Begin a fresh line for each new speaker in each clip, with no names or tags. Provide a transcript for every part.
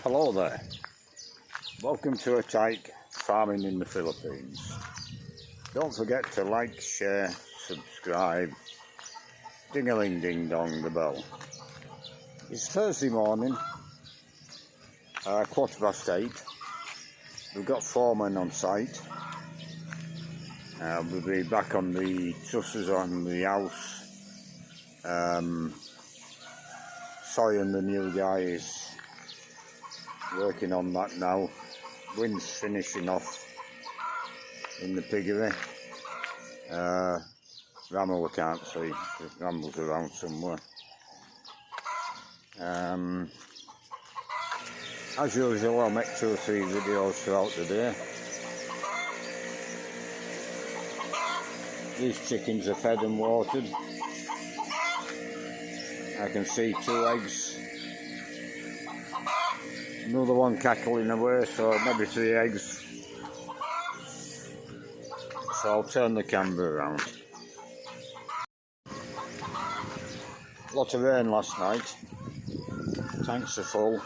Hello there, welcome to a tyke farming in the Philippines. Don't forget to like, share, subscribe, ding-a-ling-ding-dong the bell. It's Thursday morning, 8:15. We've got foremen on site. We'll be back on the trusses on the house. Soy and the new guy is working on that now. Wind's finishing off in the piggery. Ramble I can't see, it rambles around somewhere. As usual, I'll make 2 or 3 videos throughout the day. These chickens are fed and watered. I can see 2 eggs. Another one cackling away, so maybe 3 eggs. So I'll turn the camera around. Lot of rain last night. Tanks are full,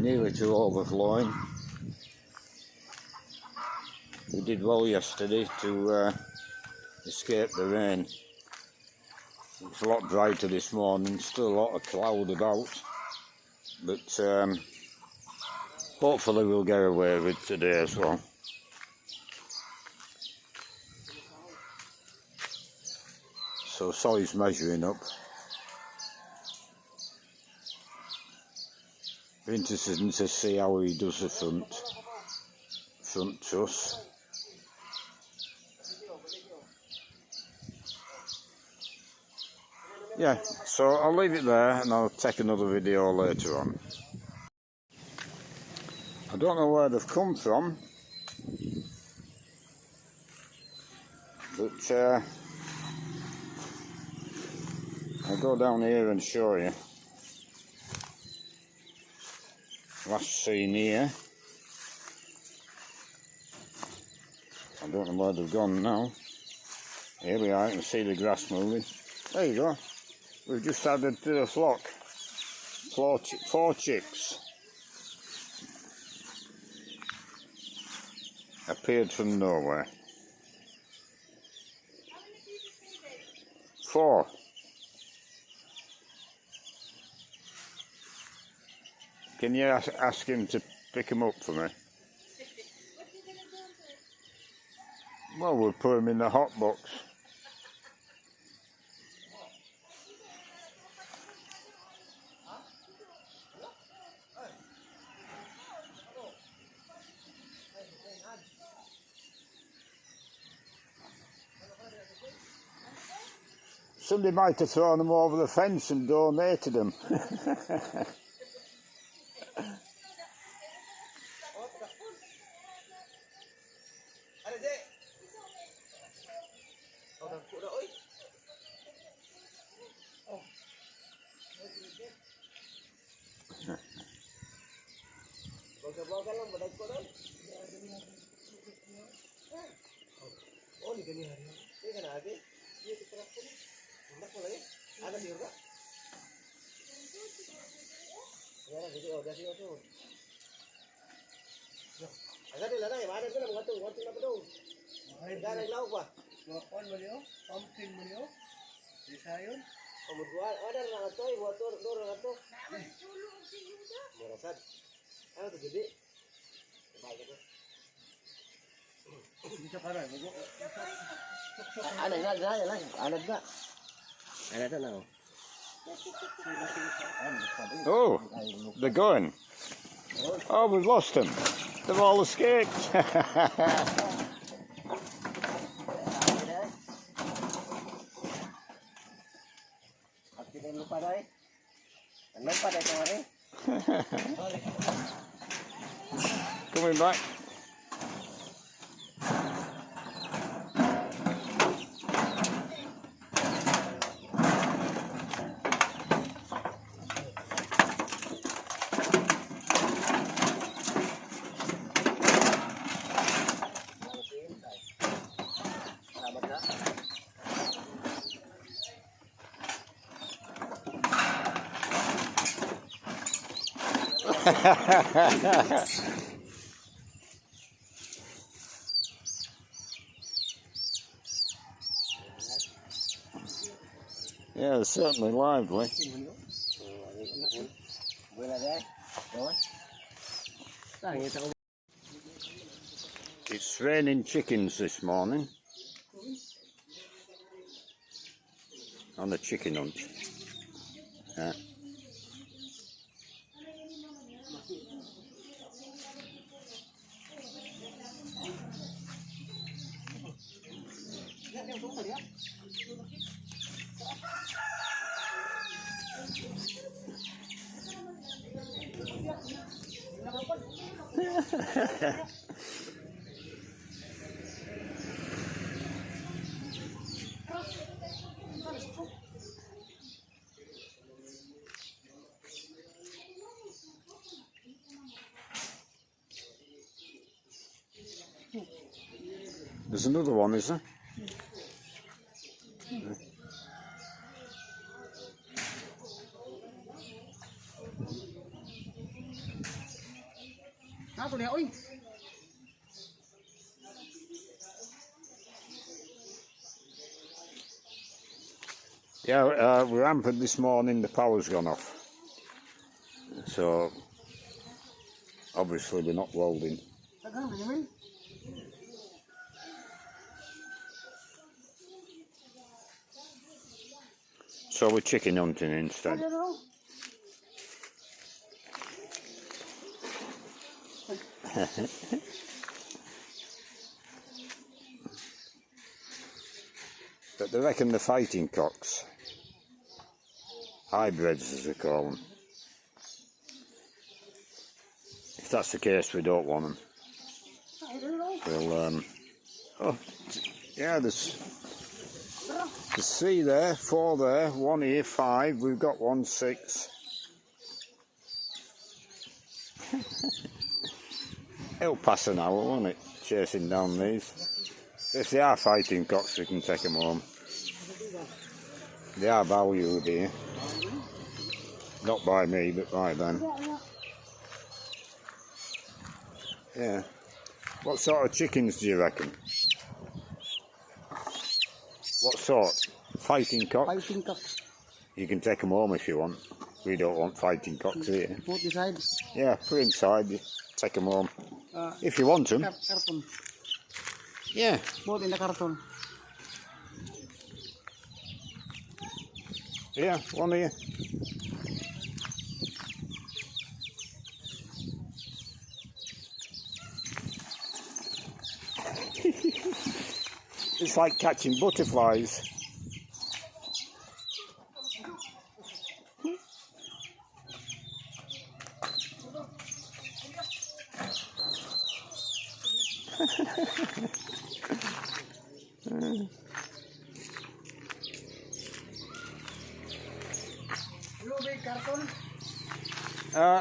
nearly to overflowing. We did well yesterday to escape the rain. It's a lot brighter this morning, still a lot of cloud about, but hopefully we'll get away with today as well. So soy's measuring up. Be interesting to see how he does the front truss. Yeah, so I'll leave it there and I'll take another video later on. I don't know where they've come from, but I'll go down here and show you. Last seen here. I don't know where they've gone now. Here we are, you can see the grass moving. There you go. We've just added to the flock 4 chicks. Appeared from nowhere. 4. Can you ask him to pick them up for me? Well, we'll put them in the hot box. Somebody might have thrown them over the fence and donated them. Oh, they're going. Oh, we've lost them. They've all escaped. Coming back. Yeah, it's certainly lively. It's raining chickens this morning on a chicken hunt. Yeah. There's another one, is there? Yeah, we're hampered this morning, the power's gone off. So, obviously we're not welding. So we're chicken hunting instead. But they reckon they're fighting cocks. Hybrids, as they call them. If that's the case, we don't want them. We'll, oh, yeah, there's 3 there, 4 there, 1 here, 5. We've got 1, 6. It'll pass an hour, won't it? Chasing down these. If they are fighting cocks, we can take them home. They are valued here. Not by me, but by them. Yeah. What sort of chickens do you reckon? What sort? Fighting cocks? Fighting cocks. You can take them home if you want. We don't want fighting cocks here. Put inside? Yeah, put inside. You take them home. If you want them. Carton. Yeah. Put in the carton. Yeah, one here. It's like catching butterflies.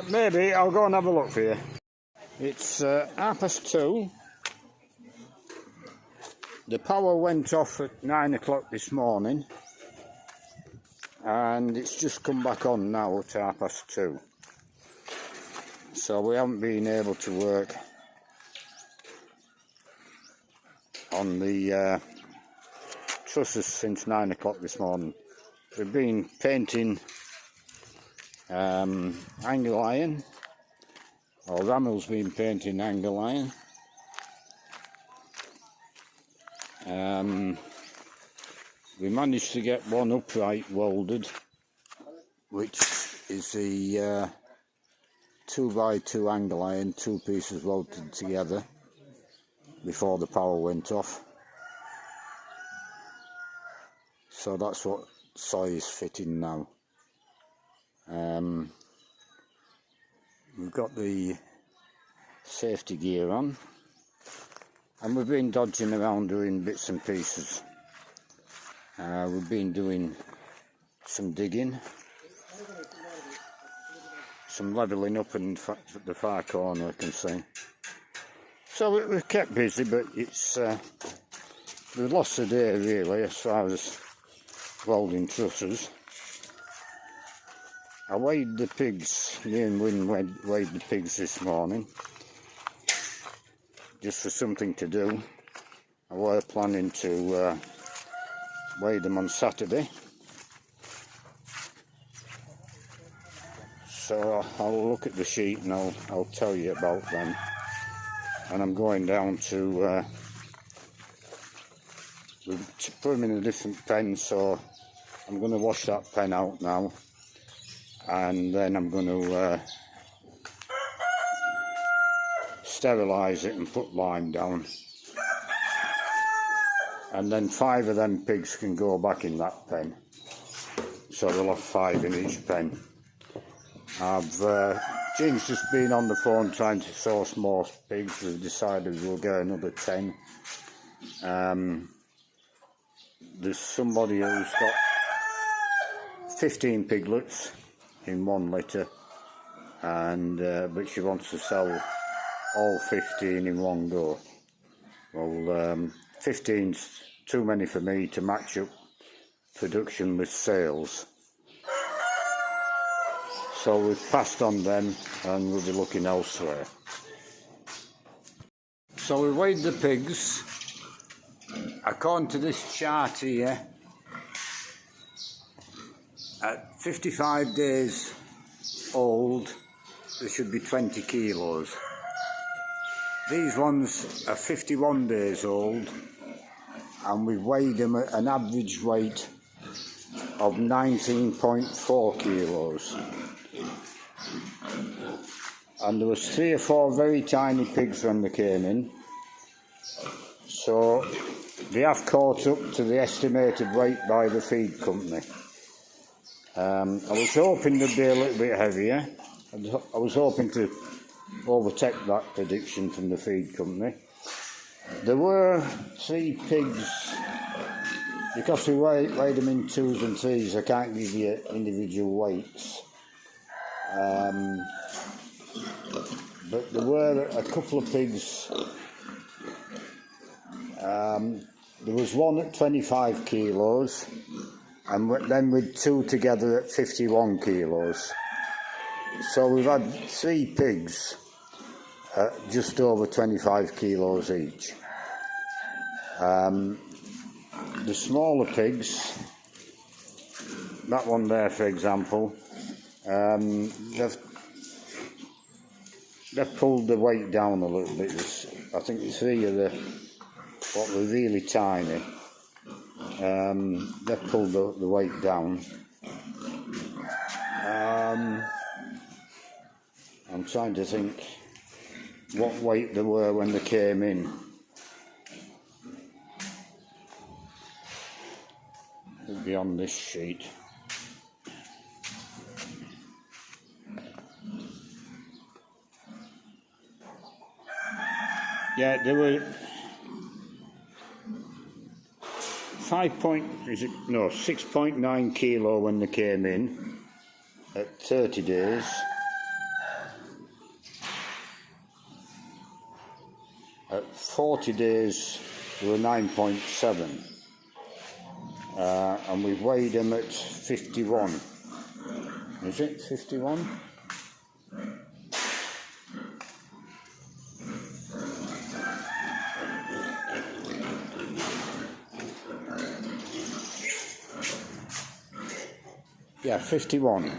Maybe I'll go and have a look for you. It's 2:30. The power went off at 9 o'clock this morning, and it's just come back on now at 2:30. So we haven't been able to work on the trusses since 9 o'clock this morning. We've been painting angle iron, or Ramil's been painting angle iron. We managed to get one upright welded, which is the 2x2 angle iron, 2 pieces welded together before the power went off. So that's what soy is fitting now. We've got the safety gear on, and we've been dodging around doing bits and pieces. We've been doing some digging, some levelling up in the far corner, I can see. So we've kept busy, but it's we've lost a day really as far as welding trusses. I weighed the pigs, me and Wynne weighed the pigs this morning, just for something to do. I were planning to weigh them on Saturday, so I'll look at the sheet and I'll tell you about them. And I'm going down to put them in a different pen, so I'm going to wash that pen out now, and then I'm going to sterilise it and put lime down, and then 5 of them pigs can go back in that pen, so we'll have 5 in each pen. Jim's just been on the phone trying to source more pigs. We've decided we'll get another 10. There's somebody who's got 15 piglets in 1 litter, and but she wants to sell all 15 in one go. Well, 15's too many for me to match up production with sales, so we've passed on them and we'll be looking elsewhere. So we weighed the pigs. According to this chart here, at 55 days old, there should be 20 kilos. These ones are 51 days old, and we've weighed them at an average weight of 19.4 kilos. And there was 3 or 4 very tiny pigs when they came in, so they have caught up to the estimated weight by the feed company. I was hoping they'd be a little bit heavier. I was hoping to overtake that prediction from the feed company. There were 3 pigs, because we weighed them in 2s and 3s, I can't give you individual weights. But there were a couple of pigs. There was one at 25 kilos, and then with 2 together at 51 kilos. So we've had 3 pigs at just over 25 kilos each. The smaller pigs, that one there for example, they've pulled the weight down a little bit. I think 3 of what were really tiny, they've pulled the weight down. I'm trying to think what weight they were when they came in. It'll be on this sheet. Yeah, they were 6.9 kilo when they came in at 30 days. At 40 days, they were 9.7. And we've weighed them at 51. Is it 51? Yeah, 51.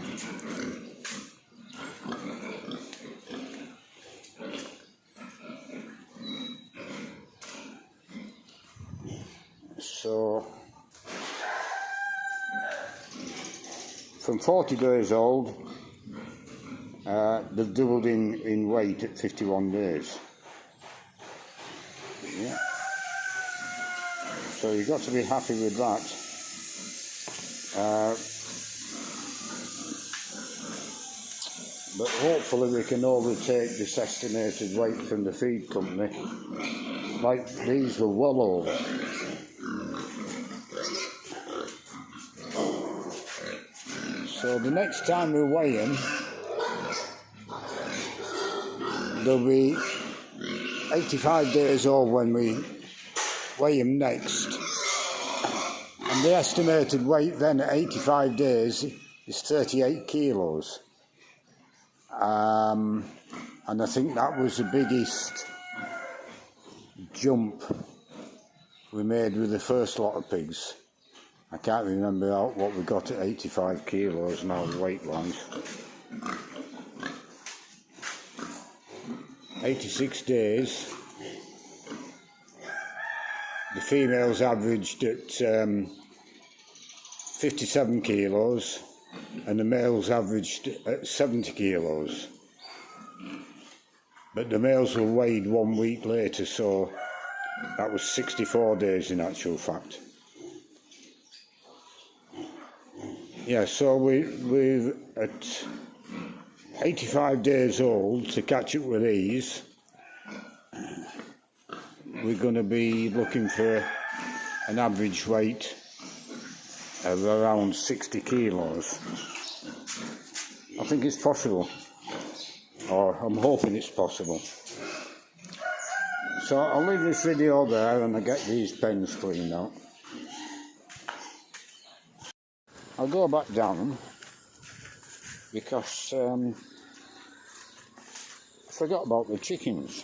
So, from 40 days old, they've doubled in weight at 51 days. Yeah. So you've got to be happy with that. But hopefully we can overtake this estimated weight from the feed company. Like these were well over. So the next time we weigh them, they'll be 85 days old when we weigh them next. And the estimated weight then at 85 days is 38 kilos. And I think that was the biggest jump we made with the first lot of pigs. I can't remember what we got at 85 kilos now weight-wise. 86 days. The females averaged at 57 kilos and the males averaged at 70 kilos. But the males were weighed 1 week later, so that was 64 days in actual fact. Yeah, so we're at 85 days old. To catch up with these, we're going to be looking for an average weight of around 60 kilos. I think it's possible, or I'm hoping it's possible. So I'll leave this video there and I'll get these pens cleaned out. I'll go back down because I forgot about the chickens,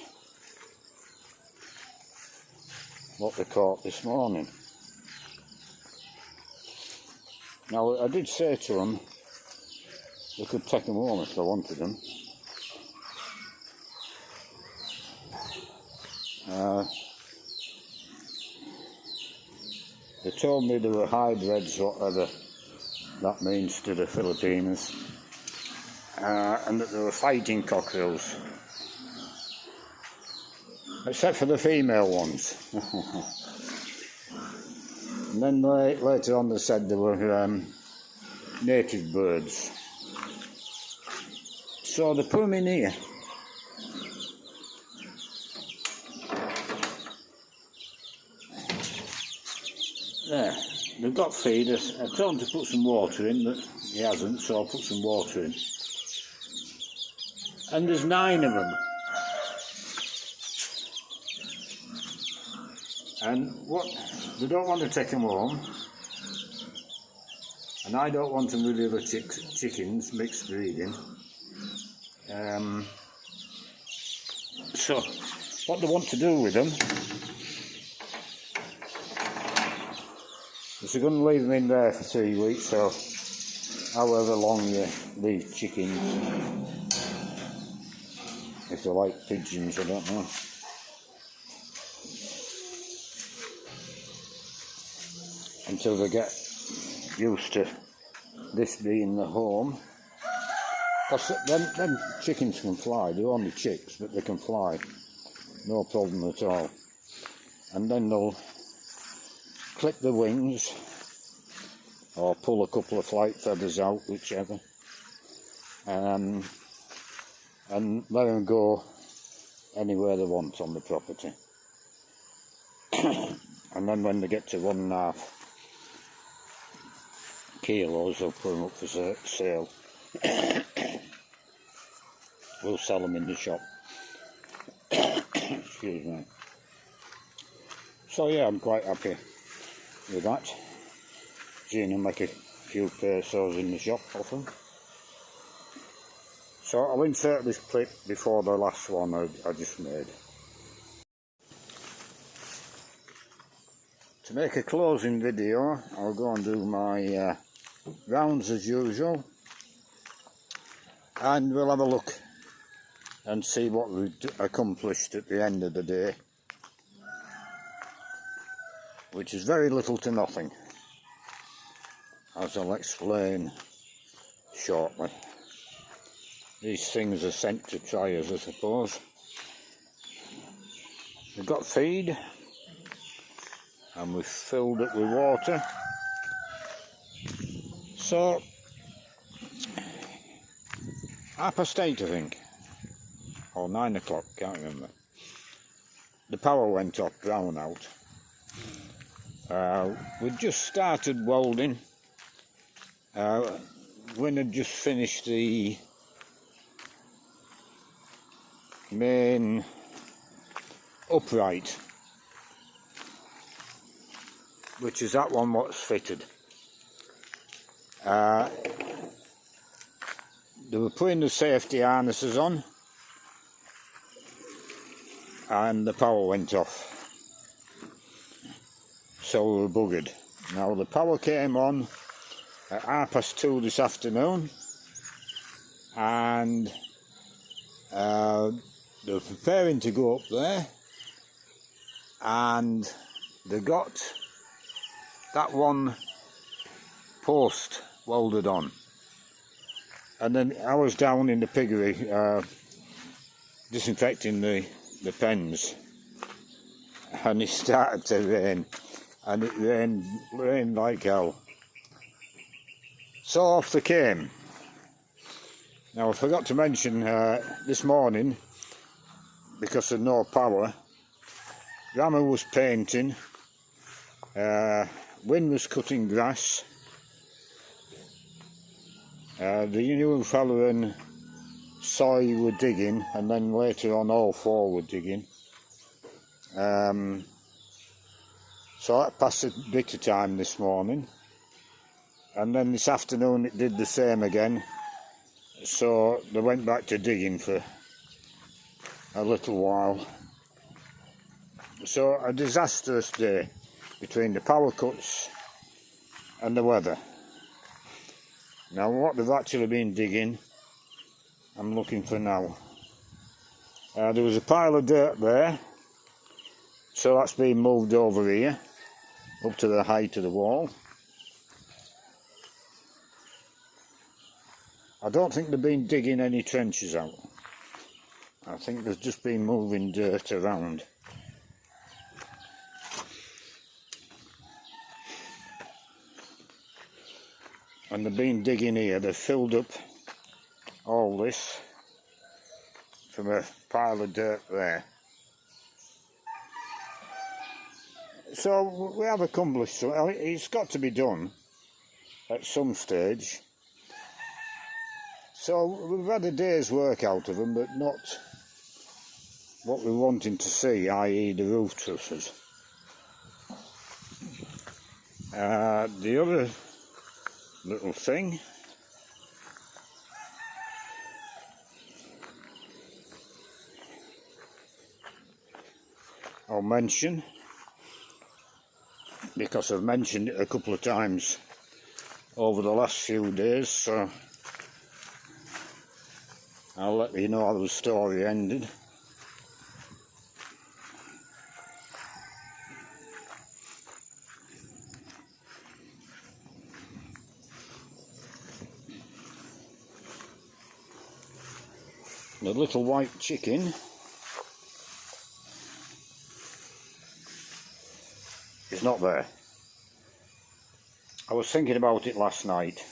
what they caught this morning. Now I did say to them they could take them home if they wanted them. They told me they were hybrids, whatever that means to the Filipinos, and that they were fighting cockerels, except for the female ones. And then later on they said they were native birds. So they put them in here. There, they've got feed. I told him to put some water in, but he hasn't, so I'll put some water in. And there's 9 of them. And what, they don't want to take them home. And I don't want them with the other chickens, mixed breeding. So, what they want to do with them is they're going to leave them in there for 3 weeks, or however long you leave chickens. If they're like pigeons, I don't know. Until they get used to this being the home. Because them chickens can fly. They're only chicks, but they can fly. No problem at all. And then they'll clip the wings or pull a couple of flight feathers out, whichever, and let them go anywhere they want on the property. And then when they get to 1.5 kilos, they'll put them up for sale. We'll sell them in the shop. Excuse me. So yeah, I'm quite happy with that. Seeing them make a few pesos in the shop off them. So I'll insert this clip before the last one I just made. To make a closing video, I'll go and do my rounds as usual, and we'll have a look and see what we've accomplished at the end of the day, which is very little to nothing, as I'll explain shortly. These things are sent to triers, I suppose. We've got feed, and we've filled it with water. So, 8:30 I think, or 9 o'clock, can't remember. The power went off, brown out. We'd just started welding. Wynne had just finished the main upright, which is that one what's fitted. they were putting the safety harnesses on and the power went off, so we were buggered. Now the power came on at 2:30 this afternoon, and they were preparing to go up there, and they got that one post welded on. And then I was down in the piggery disinfecting the pens, and it started to rain, and it rained like hell. So off they came. Now I forgot to mention this morning, because of no power, Rama was painting, Wynne was cutting grass, the new fella and Soy were digging, and then later on all four were digging. So that passed a bit of time this morning, and then this afternoon it did the same again, so they went back to digging for a little while. So a disastrous day between the power cuts and the weather. Now what they've actually been digging, I'm looking for now. There was a pile of dirt there, so that's been moved over here up to the height of the wall. I don't think they've been digging any trenches out. I think they've just been moving dirt around. And they've been digging here. They've filled up all this from a pile of dirt there. So we have accomplished something. It's got to be done at some stage. So we've had a day's work out of them, but not what we're wanting to see, i.e. the roof trusses. The other little thing, I'll mention, because I've mentioned it a couple of times over the last few days, so I'll let you know how the story ended. The little white chicken is not there. I was thinking about it last night,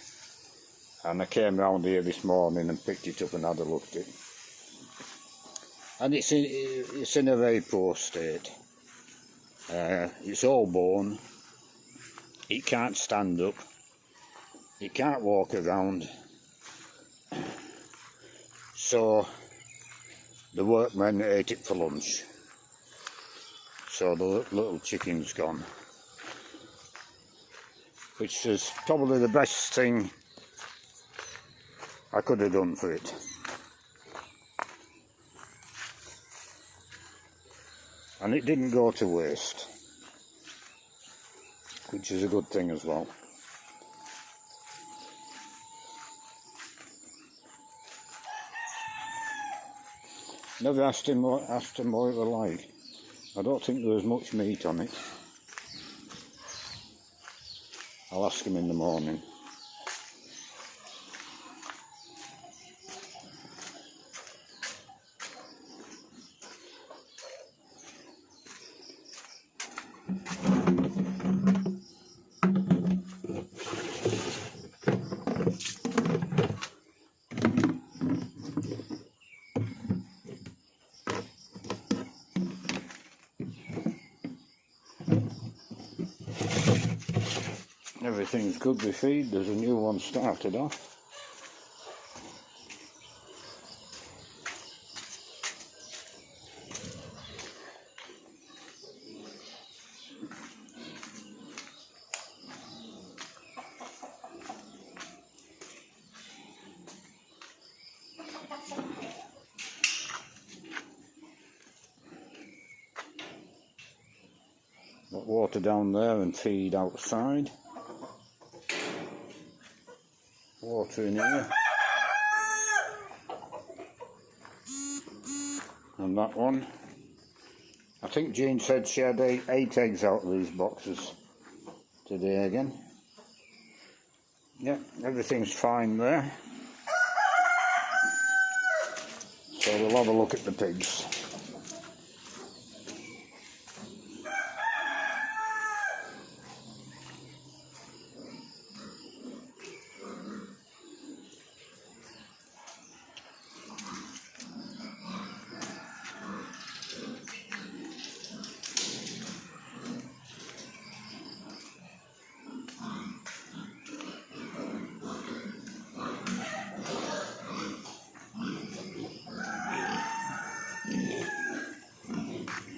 and I came round here this morning and picked it up and had a look at it. And it's in a very poor state. It's all bone. It can't stand up. It can't walk around. So the workmen ate it for lunch. So the little chicken's gone. Which is probably the best thing I could have done for it. And it didn't go to waste, which is a good thing as well. Never asked him what it was like. I don't think there was much meat on it. I'll ask him in the morning. Everything's good with feed. There's a new one started off. Got water down there and feed outside. Water in here. And that one. I think Jean said she had eight eggs out of these boxes today again. Yeah, everything's fine there. So we'll have a look at the pigs.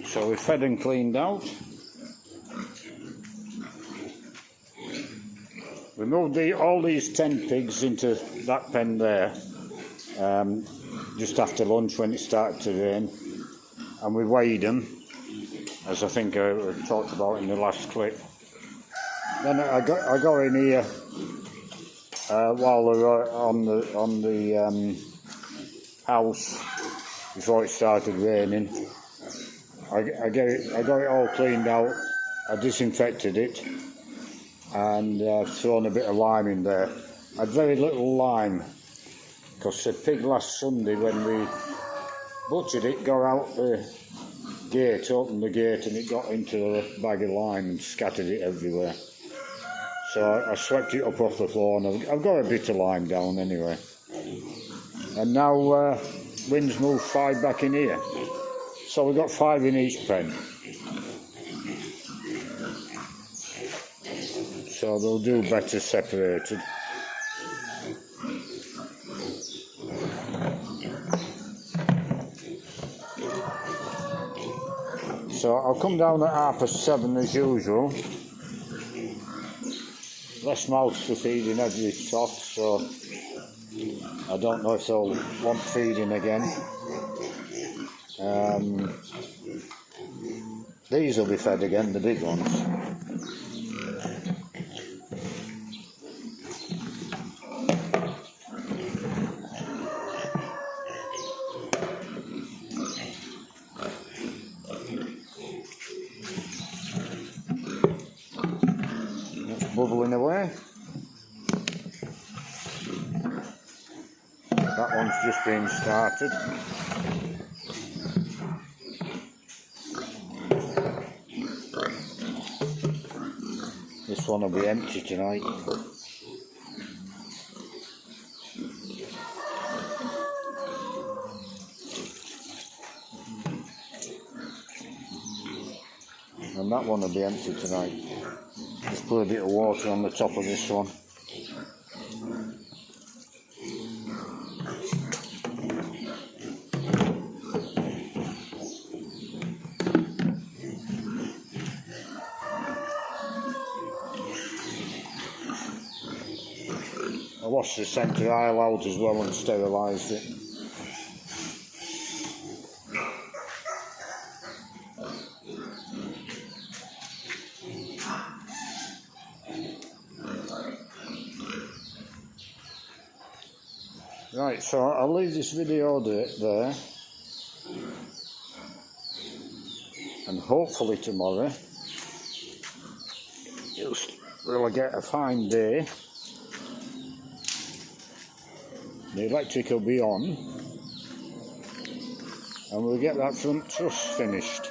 So we fed and cleaned out. We moved all these 10 pigs into that pen there just after lunch when it started to rain, and we weighed them, as I think I talked about in the last clip. Then I got in here while they were on the house before it started raining. I got it all cleaned out. I disinfected it and thrown a bit of lime in there. I had very little lime because the pig last Sunday when we butchered it got out the gate, opened the gate, and it got into a bag of lime and scattered it everywhere. So I swept it up off the floor, and I've got a bit of lime down anyway. And now Wynn's moved 5 back in here. So we've got 5 in each pen. So they'll do better separated. So I'll come down at 7:30 as usual. Less mouths to feed in every tot, so I don't know if they'll want feeding again. These will be fed again, the big ones. That's bubbling away. That one's just been started. This one will be empty tonight. And that one will be empty tonight. Just put a bit of water on the top of this one. I washed the centre aisle out as well and sterilised it. Right, so I'll leave this video there, and hopefully tomorrow we'll get a fine day. The electric will be on, and we'll get that front truss finished,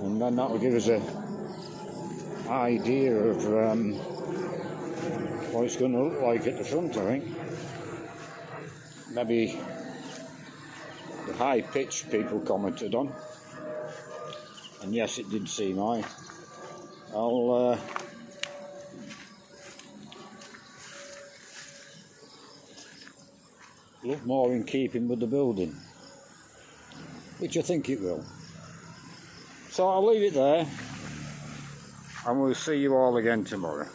and then that will give us an idea of what it's going to look like at the front, I think. Maybe the high pitch people commented on, and yes, it did seem high. I'll look more in keeping with the building, which I think it will. So I'll leave it there, and we'll see you all again tomorrow.